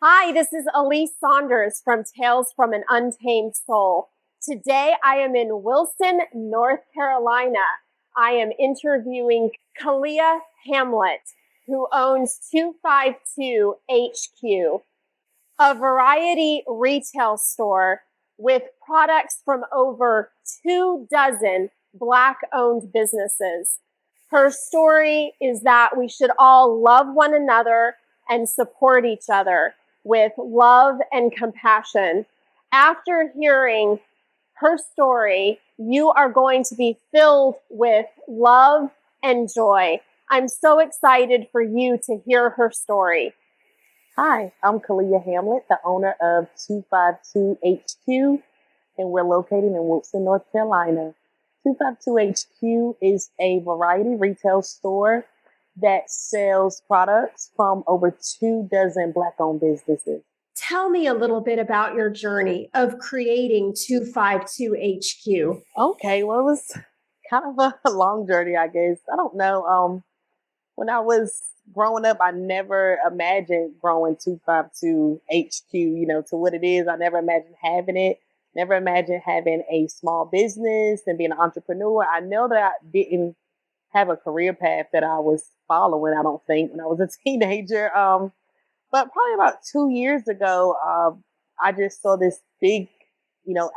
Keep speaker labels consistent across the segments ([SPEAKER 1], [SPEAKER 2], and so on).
[SPEAKER 1] Hi, this is Alise Saunders from Tales from an Untamed Soul. Today I am in Wilson, North Carolina. I am interviewing Khalilah Hamlett, who owns 252 HQ, a variety retail store with products from over 24 Black-owned businesses. Her story is that we should all love one another and support each other with love and compassion. After hearing her story, you are going to be filled with love and joy. I'm so excited for you to hear her story.
[SPEAKER 2] Hi, I'm Khalilah Hamlett, the owner of 252 HQ, and we're located in Wilson, North Carolina. 252 HQ is a variety retail store that sells products from over 24 Black-owned businesses.
[SPEAKER 1] Tell me a little bit about your journey of creating 252 HQ.
[SPEAKER 2] Okay, well, it was kind of a long journey, I guess. I don't know. When I was growing up, I never imagined growing 252 HQ, to what it is. I never imagined having it. Never imagined having a small business and being an entrepreneur. I know that I didn't have a career path that I was following, I don't think, when I was a teenager. But probably about 2 years ago, I just saw this big,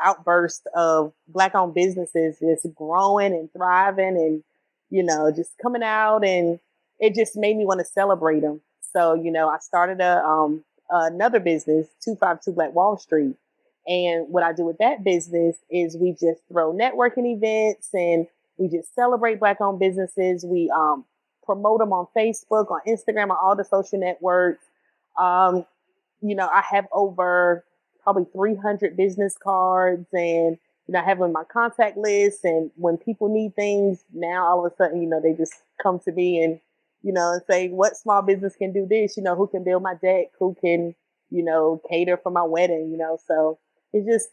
[SPEAKER 2] outburst of Black-owned businesses just growing and thriving and, just coming out, and it just made me want to celebrate them. So, I started another business, 252 Black Wall Street. And what I do with that business is we just throw networking events and we just celebrate Black-owned businesses. We promote them on Facebook, on Instagram, on all the social networks. I have over probably 300 business cards, and I have them in my contact list. And when people need things now, all of a sudden, they just come to me and and say, what small business can do this? Who can build my deck? Who can cater for my wedding? So it's just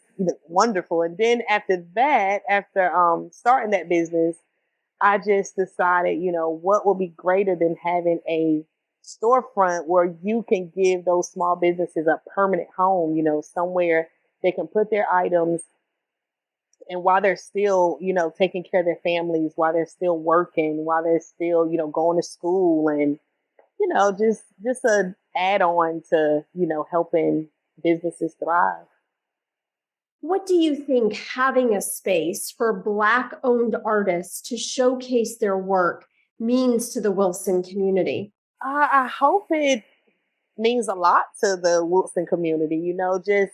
[SPEAKER 2] wonderful. And then after that, after starting that business, I just decided, what would be greater than having a storefront where you can give those small businesses a permanent home, somewhere they can put their items, and while they're still, taking care of their families, while they're still working, while they're still, going to school, and, just an add on to, helping businesses thrive.
[SPEAKER 1] What do you think having a space for Black-owned artists to showcase their work means to the Wilson community?
[SPEAKER 2] I hope it means a lot to the Wilson community, just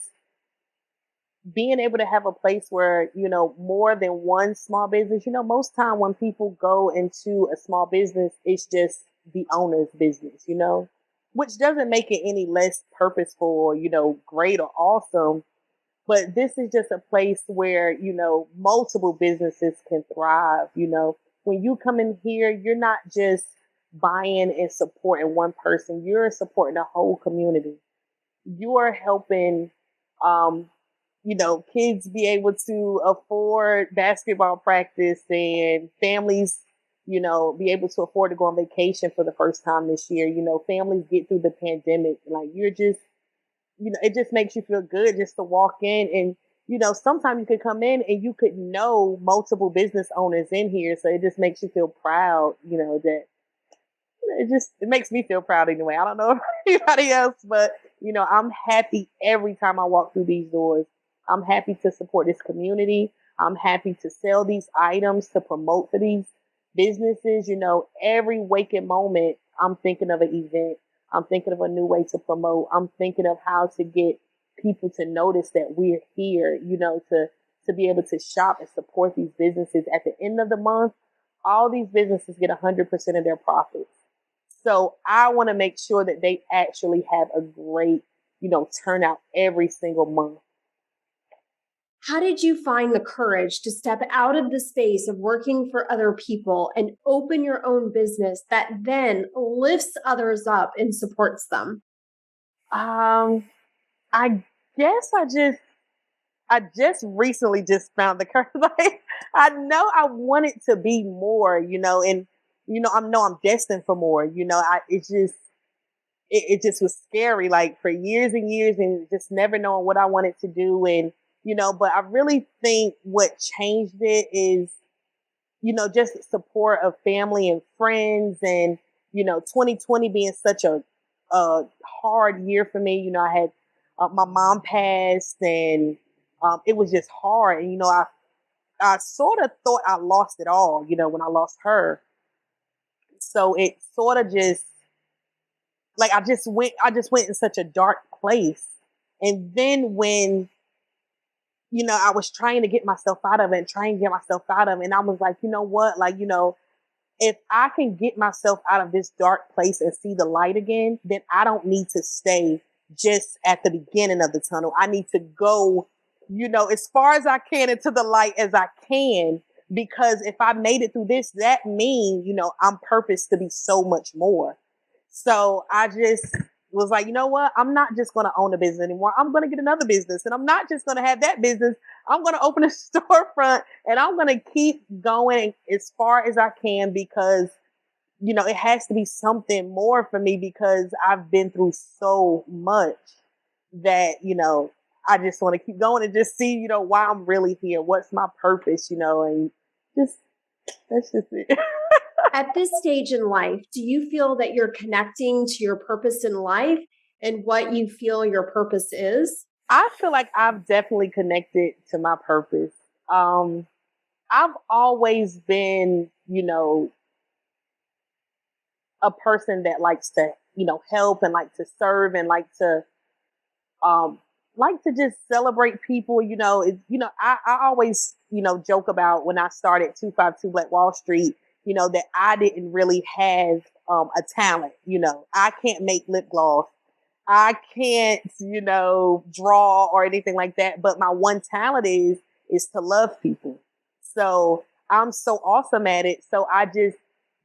[SPEAKER 2] being able to have a place where, more than one small business. Most time when people go into a small business, it's just the owner's business, which doesn't make it any less purposeful or, great or awesome. But this is just a place where, multiple businesses can thrive. When you come in here, you're not just buying and supporting one person, you're supporting the whole community. You are helping, kids be able to afford basketball practice, and families, be able to afford to go on vacation for the first time this year. Families get through the pandemic. Like, you're just, it just makes you feel good just to walk in. And, sometimes you could come in and you could know multiple business owners in here. So it just makes you feel proud, that it makes me feel proud anyway. I don't know about anybody else, but, I'm happy every time I walk through these doors. I'm happy to support this community. I'm happy to sell these items, to promote for these businesses. Every waking moment, I'm thinking of an event. I'm thinking of a new way to promote. I'm thinking of how to get people to notice that we're here, to be able to shop and support these businesses. At the end of the month, all these businesses get 100% of their profits. So I want to make sure that they actually have a great, turnout every single month.
[SPEAKER 1] How did you find the courage to step out of the space of working for other people and open your own business that then lifts others up and supports them?
[SPEAKER 2] I guess I just recently just found the courage. Like, I know I want it to be more, and I know I'm destined for more. It's just it just was scary, like for years and years, and just never knowing what I wanted to do. And, but I really think what changed it is, just the support of family and friends. And, 2020 being such a hard year for me. I had my mom passed, and it was just hard. And, I sort of thought I lost it all, when I lost her. So it sort of just, like, I just went in such a dark place. And then when, I was trying to get myself out of it and trying to get myself out of it. And I was like, you know what? Like, if I can get myself out of this dark place and see the light again, then I don't need to stay just at the beginning of the tunnel. I need to go, as far as I can into the light as I can, because if I made it through this, that means, I'm purposed to be so much more. So I just was like, you know what? I'm not just going to own a business anymore. I'm going to get another business, and I'm not just going to have that business. I'm going to open a storefront, and I'm going to keep going as far as I can, because, it has to be something more for me, because I've been through so much that, I just want to keep going and just see, why I'm really here. What's my purpose, and just, that's just it.
[SPEAKER 1] At this stage in life, do you feel that you're connecting to your purpose in life and what you feel your purpose is?
[SPEAKER 2] I feel like I've definitely connected to my purpose. I've always been, a person that likes to, help and like to serve and um, like to just celebrate people. I always, joke about when I started 252 Black Wall Street, that I didn't really have a talent. I can't make lip gloss. I can't, draw or anything like that. But my one talent is to love people. So I'm so awesome at it. So I just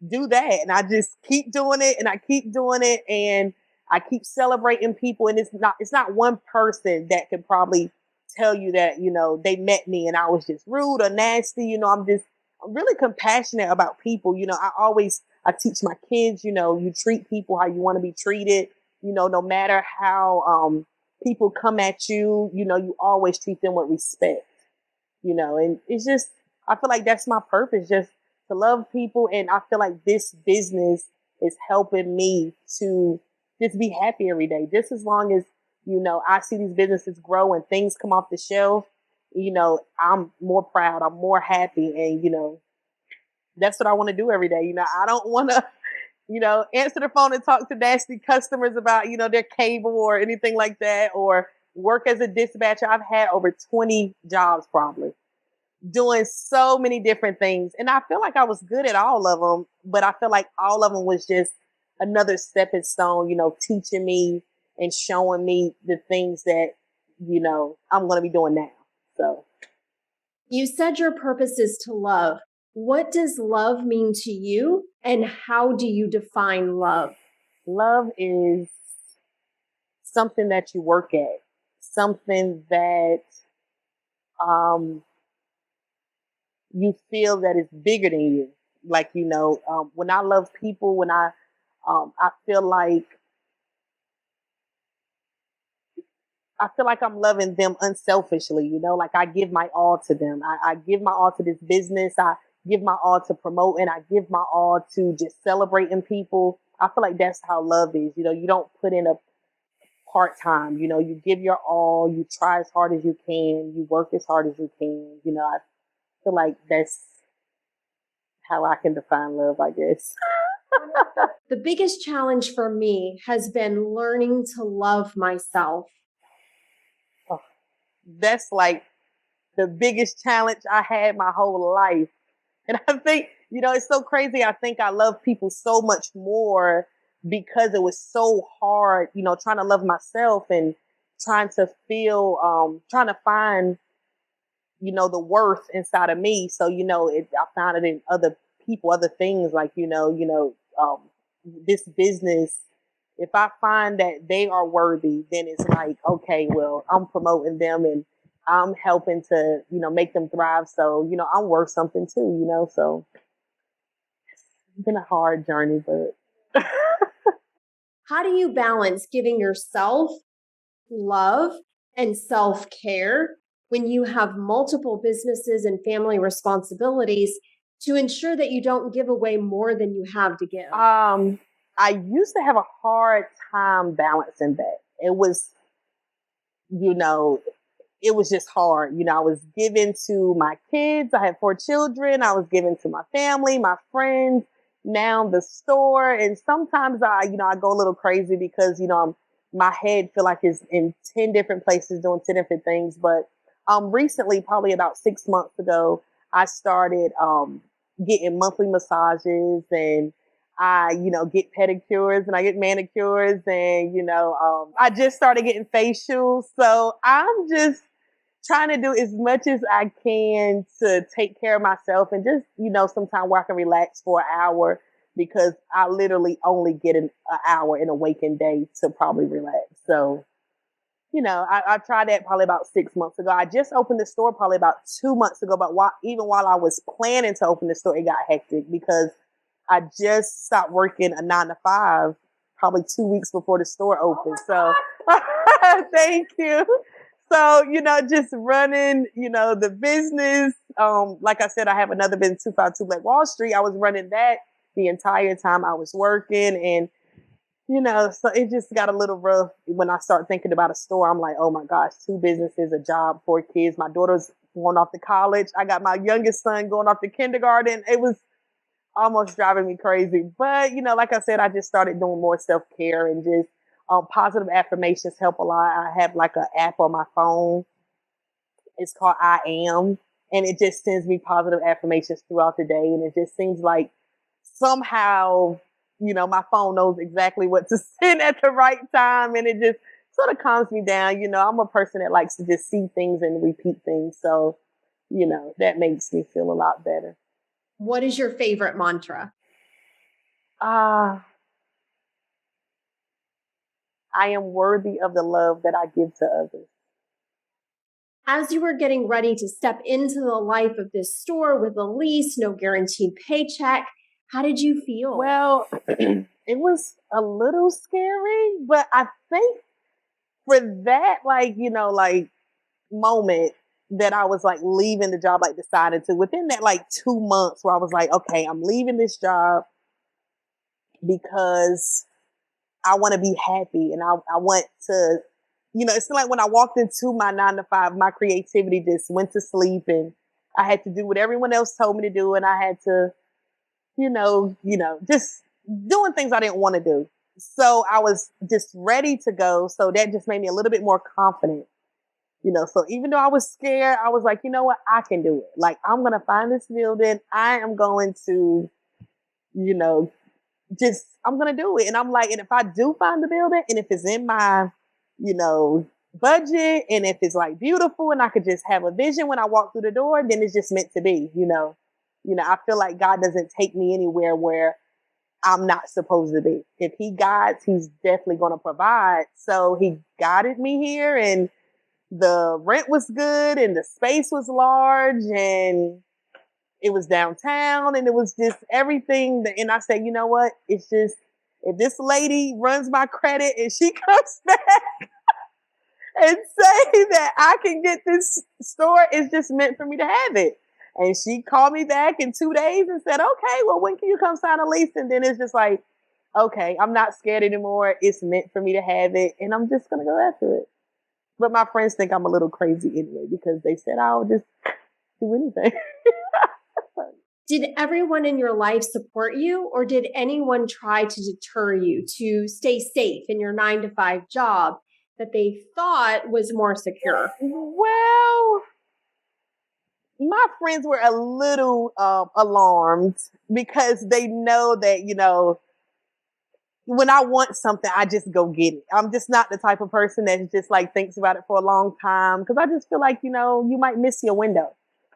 [SPEAKER 2] do that, and I just keep doing it, and I keep doing it, and I keep celebrating people. And it's not one person that could probably tell you that, they met me and I was just rude or nasty. I'm really compassionate about people. I teach my kids, you treat people how you want to be treated, no matter how people come at you, you always treat them with respect, and it's just, I feel like that's my purpose, just to love people. And I feel like this business is helping me to just be happy every day. Just as long as, I see these businesses grow and things come off the shelf, I'm more proud, I'm more happy. And, that's what I want to do every day. I don't want to, answer the phone and talk to nasty customers about, their cable or anything like that, or work as a dispatcher. I've had over 20 jobs probably, doing so many different things. And I feel like I was good at all of them, but I feel like all of them was just another stepping stone, teaching me and showing me the things that, I'm going to be doing now. So
[SPEAKER 1] you said your purpose is to love. What does love mean to you, and how do you define love?
[SPEAKER 2] Love is something that you work at, something that you feel that is bigger than you. Like, when I love people, when I feel like I'm loving them unselfishly, like I give my all to them. I give my all to this business. I give my all to promote, and I give my all to just celebrating people. I feel like that's how love is. You don't put in a part-time, you give your all, you try as hard as you can, you work as hard as you can. I feel like that's how I can define love, I guess.
[SPEAKER 1] The biggest challenge for me has been learning to love myself.
[SPEAKER 2] Oh, that's like the biggest challenge I had my whole life. And I think, it's so crazy. I think I love people so much more because it was so hard, trying to love myself and trying to trying to find, the worth inside of me. So, I found it in other people, other things, like, this business. If I find that they are worthy, then it's like, okay, well, I'm promoting them and I'm helping to, make them thrive. So, I'm worth something too, so it's been a hard journey, but
[SPEAKER 1] How do you balance giving yourself love and self-care when you have multiple businesses and family responsibilities to ensure that you don't give away more than you have to give?
[SPEAKER 2] I used to have a hard time balancing that. It was, you know, it was just hard. I was giving to my kids. I had 4 children. I was giving to my family, my friends, now the store. And sometimes I go a little crazy because, my head feel like it's in 10 different places doing 10 different things. But recently, probably about 6 months ago, I started getting monthly massages, and I, get pedicures and I get manicures, and, I just started getting facials. So I'm just trying to do as much as I can to take care of myself, and just, sometime where I can relax for an hour, because I literally only get an hour in a waking day to probably relax. So, I tried that probably about 6 months ago. I just opened the store probably about 2 months ago, but even while I was planning to open the store, it got hectic because I just stopped working a 9 to 5 probably 2 weeks before the store opened. So thank you. So, just running, the business. Like I said, I have another business, 252 Black Wall Street. I was running that the entire time I was working. And, so it just got a little rough when I start thinking about a store. I'm like, oh my gosh, 2 businesses, a job, 4 kids. My daughter's going off to college. I got my youngest son going off to kindergarten. It was almost driving me crazy. But, like I said, I just started doing more self-care, and just positive affirmations help a lot. I have like an app on my phone. It's called I Am, and it just sends me positive affirmations throughout the day. And it just seems like somehow, my phone knows exactly what to send at the right time. And it just sort of calms me down. I'm a person that likes to just see things and repeat things. So, that makes me feel a lot better.
[SPEAKER 1] What is your favorite mantra?
[SPEAKER 2] I am worthy of the love that I give to others.
[SPEAKER 1] As you were getting ready to step into the life of this store with Alise, no guaranteed paycheck, how did you feel?
[SPEAKER 2] Well, it was a little scary, but I think for that, moment that I was like leaving the job, decided to, within that 2 months where I was like, okay, I'm leaving this job because I want to be happy, and I want to, it's like when I walked into my 9 to 5, my creativity just went to sleep, and I had to do what everyone else told me to do. And I had to, just doing things I didn't want to do. So I was just ready to go. So that just made me a little bit more confident, so even though I was scared, I was like, you know what, I can do it. Like, I'm going to find this building. I am going to, I'm going to do it. And I'm like, and if I do find the building, and if it's in my, budget, and if it's beautiful, and I could just have a vision when I walk through the door, then it's just meant to be, I feel like God doesn't take me anywhere where I'm not supposed to be. If he guides, he's definitely going to provide. So he guided me here, and the rent was good, and the space was large, and it was downtown, and it was just everything. And I said, you know what? It's just, if this lady runs my credit and she comes back and say that I can get this store, it's just meant for me to have it. And she called me back in 2 days and said, okay, well, when can you come sign a lease? And then it's just like, okay, I'm not scared anymore. It's meant for me to have it, and I'm just going to go after it. But my friends think I'm a little crazy anyway, because they said I'll just do anything.
[SPEAKER 1] Did everyone in your life support you, or did anyone try to deter you to stay safe in your 9 to 5 job that they thought was more secure?
[SPEAKER 2] Well, my friends were a little alarmed, because they know that, when I want something, I just go get it. I'm just not the type of person that just thinks about it for a long time, because I just feel like, you might miss your window.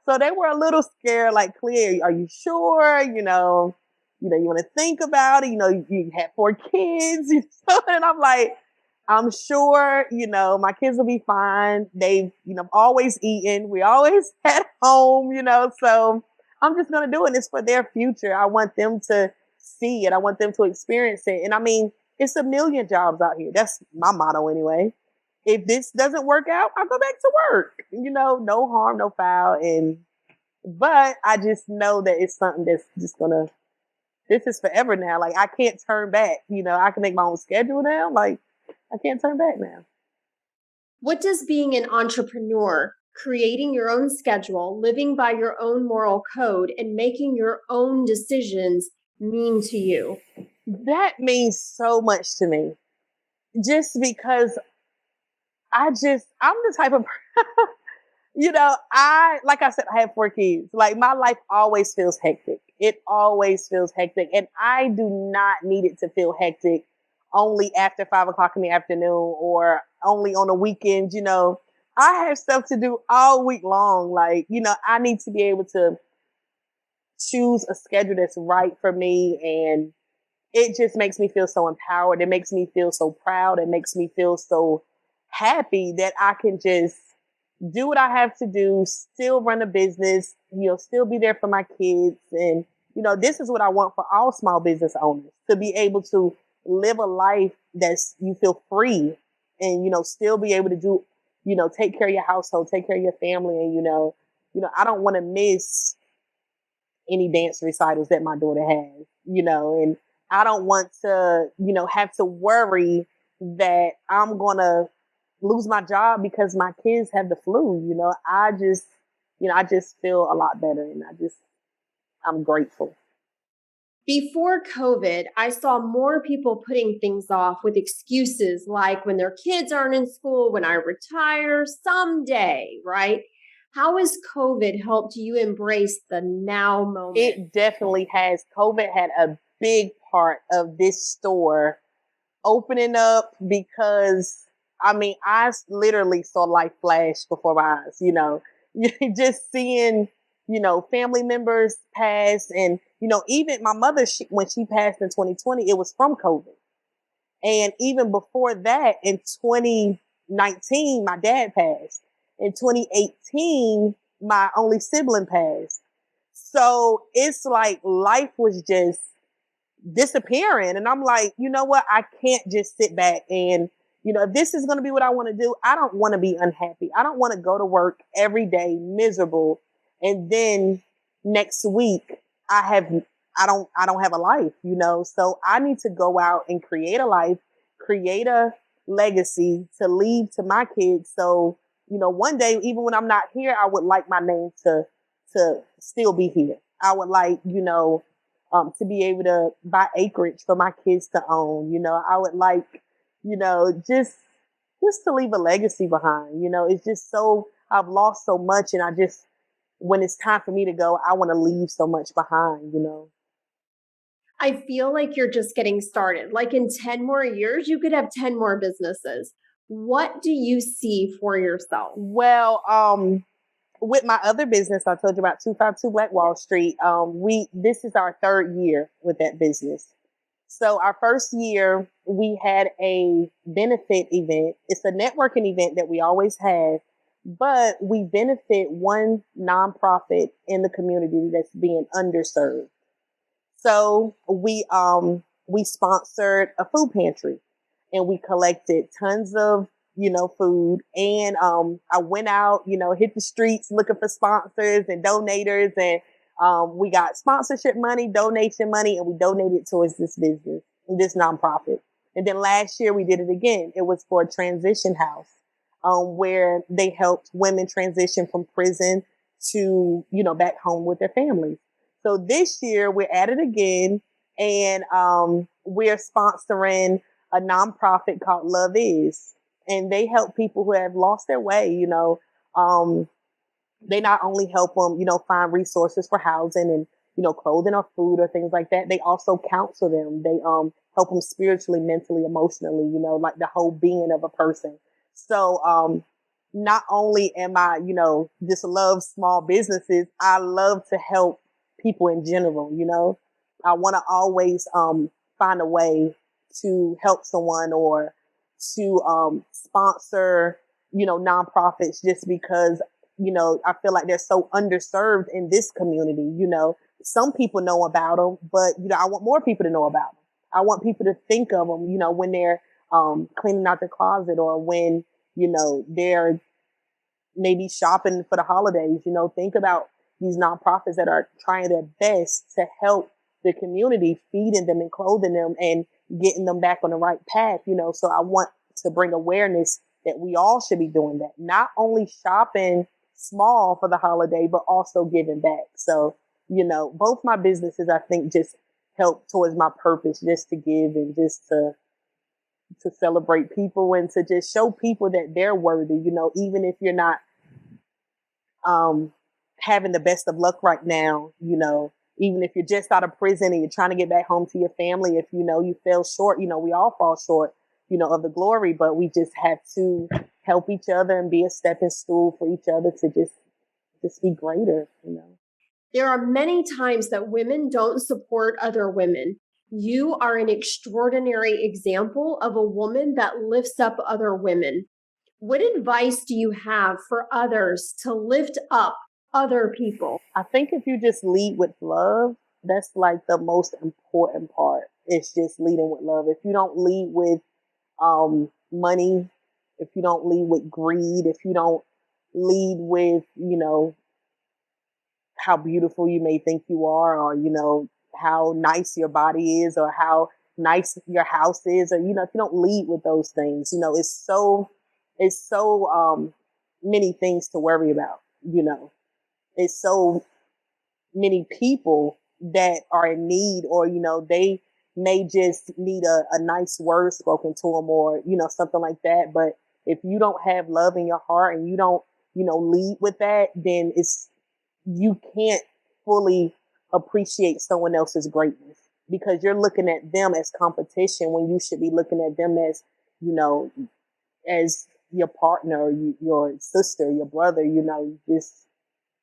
[SPEAKER 2] So they were a little scared, Khalilah, are you sure? You want to think about it. You had 4 kids, and I'm like, I'm sure, my kids will be fine. They've, always eaten. We always at home, so I'm just going to do it. It's for their future. I want them to see it. I want them to experience it. And I mean, It's a million jobs out here. That's my motto anyway. If this doesn't work out, I'll go back to work. No harm, no foul. But I just know that it's something that's just this is forever now. Like, I can't turn back. I can make my own schedule now. Like, I can't turn back now.
[SPEAKER 1] What does being an entrepreneur, creating your own schedule, living by your own moral code, and making your own decisions mean to you?
[SPEAKER 2] That means so much to me. Just because I'm the type of, like I said, I have 4 kids. Like, my life always feels hectic. It always feels hectic. And I do not need it to feel hectic only after 5 o'clock in the afternoon or only on the weekends. I have stuff to do all week long. Like, I need to be able to choose a schedule that's right for me. And it just makes me feel so empowered. It makes me feel so proud. It makes me feel so happy that I can just do what I have to do, still run a business, still be there for my kids. And, this is what I want for all small business owners, to be able to live a life that's, you feel free and, still be able to do, take care of your household, take care of your family. And, I don't want to miss any dance recitals that my daughter has, and I don't want to, have to worry that I'm going to lose my job because my kids have the flu. I just feel a lot better, and I'm grateful.
[SPEAKER 1] Before COVID, I saw more people putting things off with excuses like when their kids aren't in school, when I retire someday, right? How has COVID helped you embrace the now moment?
[SPEAKER 2] It definitely has. COVID had a big part of this store opening up because, I literally saw life flash before my eyes, just seeing, family members pass. And, even my mother, when she passed in 2020, it was from COVID. And even before that, in 2019, my dad passed. In 2018, my only sibling passed. So it's like life was just disappearing. And I'm like, you know what? I can't just sit back and, if this is going to be what I want to do, I don't want to be unhappy. I don't want to go to work every day miserable. And then next week I don't have a life, so I need to go out and create a life, create a legacy to leave to my kids. So, one day, even when I'm not here, I would like my name to still be here. I would like, to be able to buy acreage for my kids to own. I would like, just to leave a legacy behind. It's just I've lost so much, and when it's time for me to go, I want to leave so much behind.
[SPEAKER 1] I feel like you're just getting started. Like, in 10 more years, you could have 10 more businesses. What do you see for yourself?
[SPEAKER 2] Well, with my other business, I told you about 252 Black Wall Street. This is our 3rd year with that business. So our first year, we had a benefit event. It's a networking event that we always have, but we benefit one nonprofit in the community that's being underserved. So we sponsored a food pantry, and we collected tons of, food. And I went out, hit the streets looking for sponsors and donators. And we got sponsorship money, donation money, and we donated towards this business, this nonprofit. And then last year we did it again. It was for a transition house, where they helped women transition from prison to, back home with their families. So this year we're at it again, and we're sponsoring a nonprofit called Wildest. And they help people who have lost their way. They not only help them, find resources for housing and, clothing or food or things like that. They also counsel them. They help them spiritually, mentally, emotionally, like the whole being of a person. So not only am I, just love small businesses, I love to help people in general. I want to always find a way to help someone or to sponsor, nonprofits, just because, I feel like they're so underserved in this community. Some people know about them, but, I want more people to know about them. I want people to think of them, when they're cleaning out the closet, or when, they're maybe shopping for the holidays. Think about these nonprofits that are trying their best to help the community, feeding them and clothing them and getting them back on the right path. So I want to bring awareness that we all should be doing that, not only shopping small for the holiday, but also giving back. So, both my businesses, I think, just help towards my purpose, just to give and just to celebrate people and to just show people that they're worthy, even if you're not having the best of luck right now, even if you're just out of prison and you're trying to get back home to your family, if you fell short, we all fall short, of the glory, but we just have to help each other and be a stepping stool for each other to just be greater.
[SPEAKER 1] There are many times that women don't support other women. You are an extraordinary example of a woman that lifts up other women. What advice do you have for others to lift up other people?
[SPEAKER 2] I think if you just lead with love, that's like the most important part. It's just leading with love. If you don't lead with money, if you don't lead with greed, if you don't lead with, how beautiful you may think you are, or, how nice your body is, or how nice your house is, or, if you don't lead with those things, it's so many things to worry about, it's so many people that are in need, or, they may just need a nice word spoken to them, or, something like that. But if you don't have love in your heart and you don't, lead with that, then you can't fully appreciate someone else's greatness, because you're looking at them as competition when you should be looking at them as, as your partner, your sister, your brother,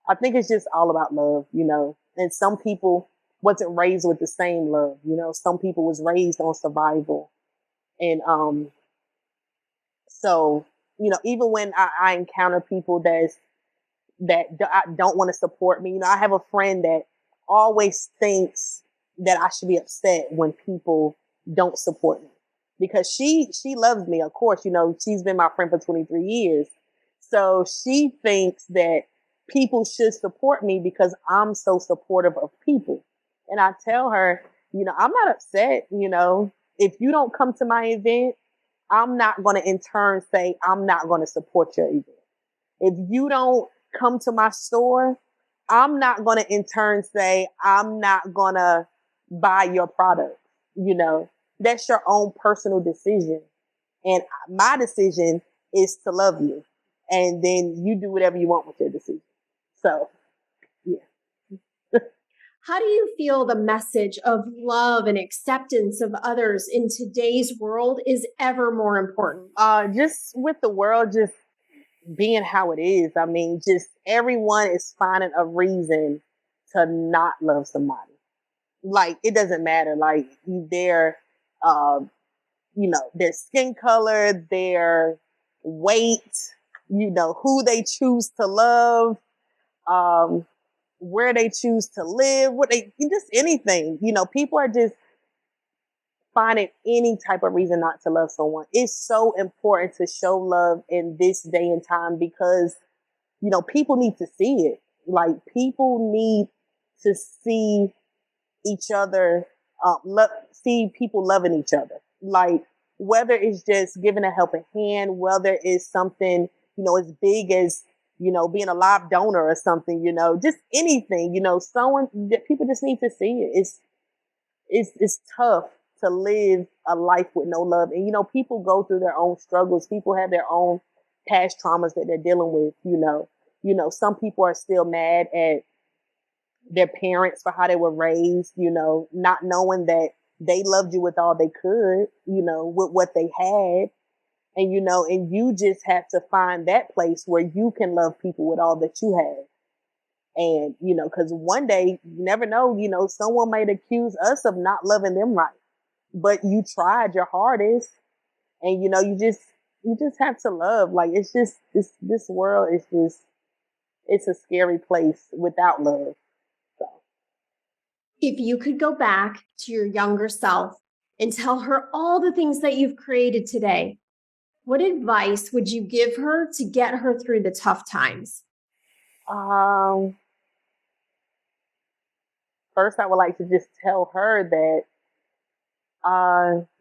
[SPEAKER 2] I think it's just all about love, and some people wasn't raised with the same love. Some people was raised on survival. And, so, even when I encounter people that don't want to support me, I have a friend that always thinks that I should be upset when people don't support me, because she loves me. Of course, she's been my friend for 23 years. So she thinks that people should support me because I'm so supportive of people. And I tell her, I'm not upset. If you don't come to my event, I'm not going to in turn say, I'm not going to support your event. If you don't come to my store, I'm not going to in turn say, I'm not going to buy your product. That's your own personal decision. And my decision is to love you. And then you do whatever you want with your decision. So, yeah.
[SPEAKER 1] How do you feel the message of love and acceptance of others in today's world is ever more important?
[SPEAKER 2] Just with the world just being how it is. I mean, just everyone is finding a reason to not love somebody. Like, it doesn't matter. Like, their, their skin color, their weight, who they choose to love, where they choose to live, just anything. People are just finding any type of reason not to love someone. It's so important to show love in this day and time, because, people need to see it. Like, people need to see each other, see people loving each other. Like, whether it's just giving a helping hand, whether it's something, as big as, being a live donor or something, just anything, people just need to see it. It's tough to live a life with no love. And, people go through their own struggles. People have their own past traumas that they're dealing with, some people are still mad at their parents for how they were raised, not knowing that they loved you with all they could, with what they had. And, and you just have to find that place where you can love people with all that you have. And, because one day, you never know, someone might accuse us of not loving them right, but you tried your hardest. And, you just have to love. Like, it's just, this world is just, it's a scary place without love. So.
[SPEAKER 1] If you could go back to your younger self and tell her all the things that you've created today, what advice would you give her to get her through the tough times?
[SPEAKER 2] First, I would like to just tell her that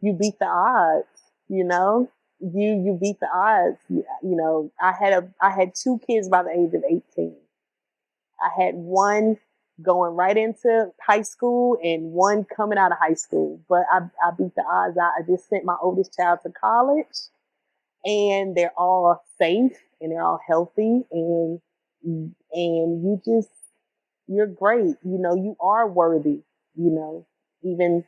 [SPEAKER 2] you beat the odds. You know, you beat the odds. You know, I had two kids by the age of 18. I had one going right into high school and one coming out of high school. But I beat the odds. I just sent my oldest child to college, and they're all safe and they're all healthy, and you're great. You know, you are worthy. You know, even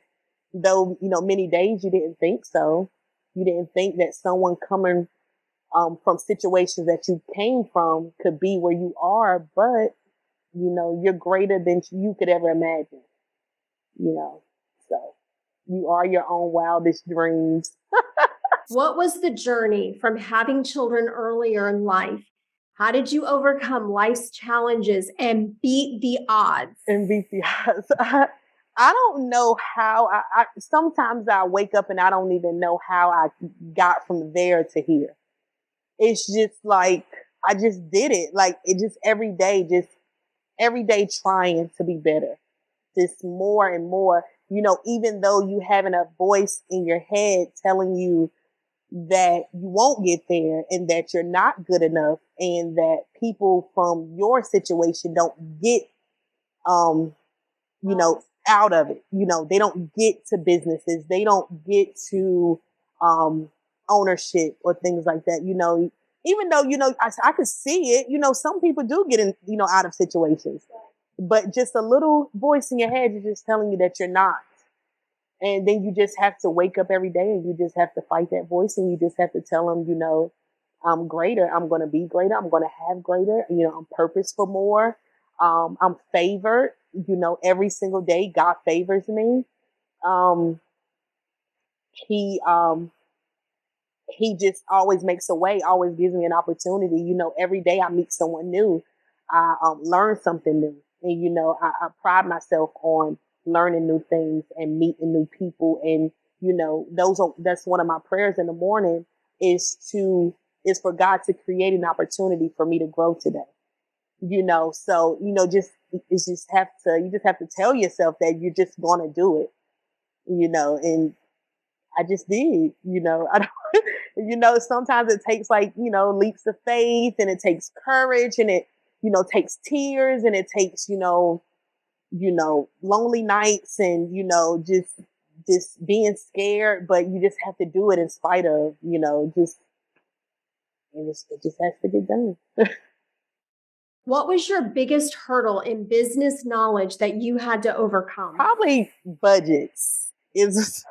[SPEAKER 2] though, you know, many days you didn't think so. You didn't think that someone coming from situations that you came from could be where you are, but you know, you're greater than you could ever imagine. You know, so you are your own wildest dreams.
[SPEAKER 1] What was the journey from having children earlier in life? How did you overcome life's challenges and beat the odds?
[SPEAKER 2] And beat the odds. I don't know how. Sometimes I wake up and I don't even know how I got from there to here. It's just like I just did it. Like it just every day trying to be better, just more and more. You know, even though you having a voice in your head telling you that you won't get there and that you're not good enough and that people from your situation don't get you know, out of it. You know, they don't get to businesses. They don't get to ownership or things like that. You know, even though, you know, I could see it, you know, some people do get in, you know, out of situations, but just a little voice in your head is just telling you that you're not. And then you just have to wake up every day and you just have to fight that voice and you just have to tell them, you know, I'm greater. I'm going to be greater. I'm going to have greater. You know, I'm purpose for more. I'm favored. You know, every single day God favors me. Um, he he just always makes a way, always gives me an opportunity. You know, every day I meet someone new, I learn something new, and you know, I pride myself on learning new things and meeting new people. And you know, that's one of my prayers in the morning is for God to create an opportunity for me to grow today. You know, so you know, you just have to tell yourself that you're just gonna do it. You know, and I just did. You know, I don't, you know, sometimes it takes like you know leaps of faith, and it takes courage, and it you know takes tears, and it takes you know lonely nights, and you know just being scared, but you just have to do it in spite of you know it just has to get done.
[SPEAKER 1] What was your biggest hurdle in business knowledge that you had to overcome?
[SPEAKER 2] Probably budgets is.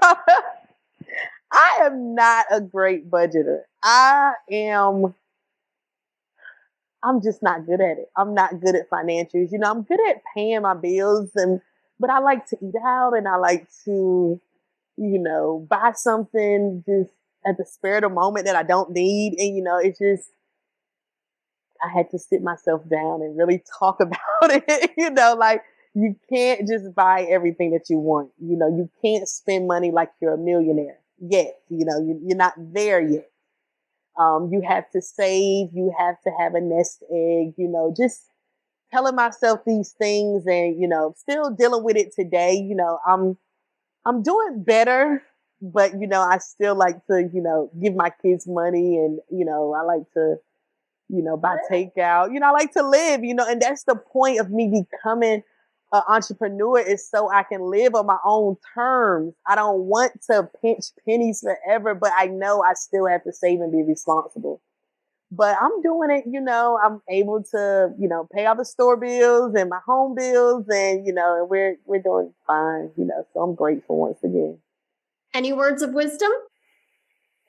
[SPEAKER 2] I am not a great budgeter. I'm just not good at it. I'm not good at financials. You know, I'm good at paying my bills but I like to eat out and I like to, you know, buy something just at the spur of the moment that I don't need. And, you know, it's just, I had to sit myself down and really talk about it. You know, like you can't just buy everything that you want. You know, you can't spend money like you're a millionaire yet. You know, you're not there yet. You have to save. You have to have a nest egg. You know, just telling myself these things, and you know, still dealing with it today. You know, I'm doing better, but you know, I still like to you know give my kids money, and you know, I like to you know buy takeout. You know, I like to live. You know, and that's the point of me becoming an entrepreneur is so I can live on my own terms. I don't want to pinch pennies forever, but I know I still have to save and be responsible. But I'm doing it, you know, I'm able to, you know, pay all the store bills and my home bills and, you know, and we're doing fine, you know, so I'm grateful once again.
[SPEAKER 1] Any words of wisdom?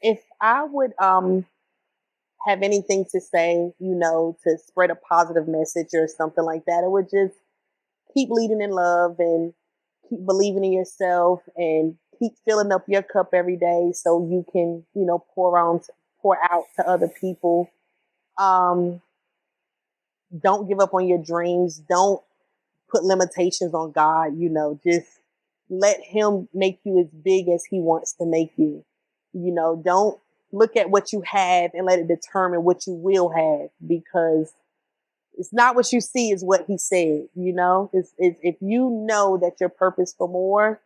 [SPEAKER 2] If I would have anything to say, you know, to spread a positive message or something like that, it would just keep leading in love and keep believing in yourself and keep filling up your cup every day so you can, you know, pour out to other people. Um, don't give up on your dreams. Don't put limitations on God. You know, just let him make you as big as he wants to make you. You know, don't look at what you have and let it determine what you will have, because it's not what you see is what he said. You know, it's if you know that you're purpose for more,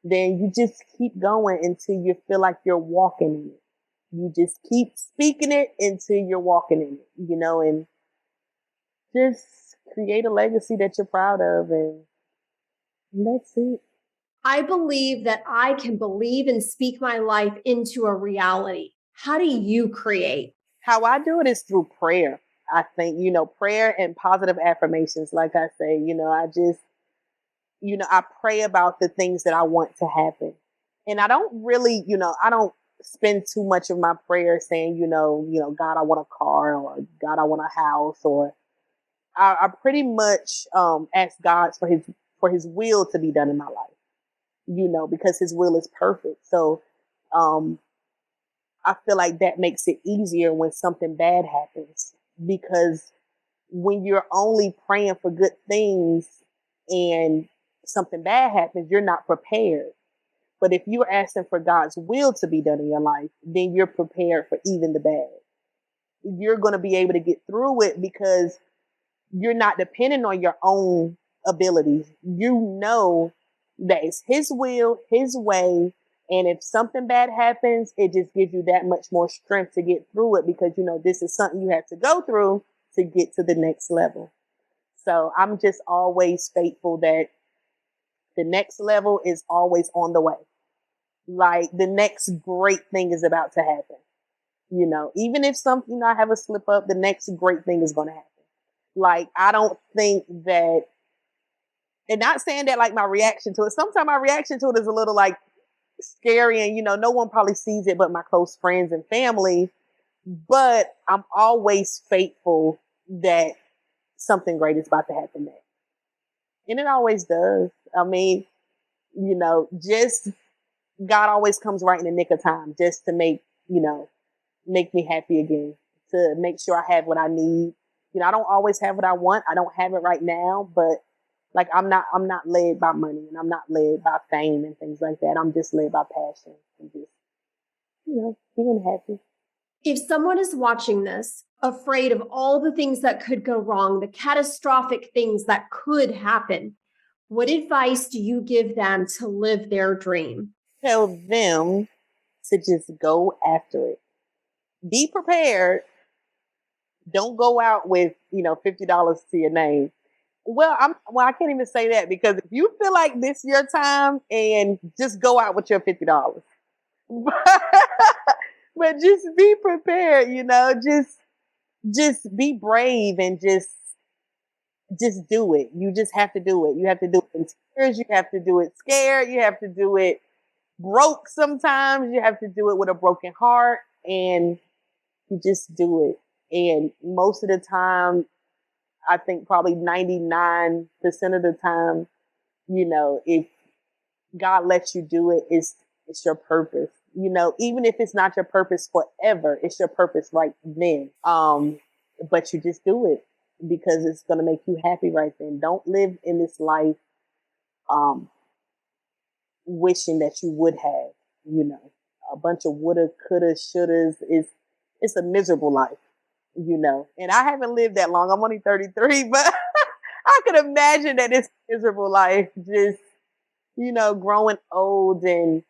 [SPEAKER 2] then you just keep going until you feel like you're walking in it. You just keep speaking it until you're walking in it, you know, and just create a legacy that you're proud of, and that's it.
[SPEAKER 1] I believe that I can believe and speak my life into a reality. How do you create?
[SPEAKER 2] How I do it is through prayer. I think, you know, prayer and positive affirmations. Like I say, you know, I just, you know, I pray about the things that I want to happen. And I don't really, you know, I don't spend too much of my prayer saying, God, I want a car, or God, I want a house, or I pretty much ask God for his will to be done in my life, you know, because his will is perfect. So um, I feel like that makes it easier when something bad happens, because when you're only praying for good things and something bad happens, you're not prepared. But if you're asking for God's will to be done in your life, then you're prepared for even the bad. You're going to be able to get through it because you're not dependent on your own abilities. You know that it's his will, his way. And if something bad happens, it just gives you that much more strength to get through it, because, you know, this is something you have to go through to get to the next level. So I'm just always faithful that the next level is always on the way. Like the next great thing is about to happen. You know, even if something, you know, I have a slip up, the next great thing is going to happen. Like, I don't think that, and not saying that like my reaction to it, sometimes my reaction to it is a little like scary, and, you know, no one probably sees it but my close friends and family, but I'm always faithful that something great is about to happen next. And it always does. I mean, you know, just God always comes right in the nick of time just to make me happy again, to make sure I have what I need. You know, I don't always have what I want. I don't have it right now, but like I'm not led by money, and I'm not led by fame and things like that. I'm just led by passion and just, you know, being happy.
[SPEAKER 1] If someone is watching this, afraid of all the things that could go wrong, the catastrophic things that could happen, what advice do you give them to live their dream?
[SPEAKER 2] Tell them to just go after it. Be prepared. Don't go out with, you know, $50 to your name. Well, I can't even say that, because if you feel like this is your time, and just go out with your $50. But just be prepared, you know, just be brave, and just do it. You just have to do it. You have to do it in tears. You have to do it scared. You have to do it broke sometimes. You have to do it with a broken heart, and you just do it. And most of the time, I think probably 99% of the time, you know, if God lets you do it, it's your purpose. You know, even if it's not your purpose forever, it's your purpose right then. But you just do it because it's going to make you happy right then. Don't live in this life wishing that you would have, you know, a bunch of woulda, coulda, shouldas. It's a miserable life, you know. And I haven't lived that long. I'm only 33, but I could imagine that it's a miserable life, just, you know, growing old, and,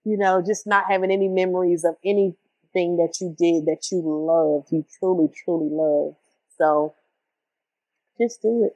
[SPEAKER 2] you know, just not having any memories of anything that you did that you loved, you truly, truly loved. So just do it.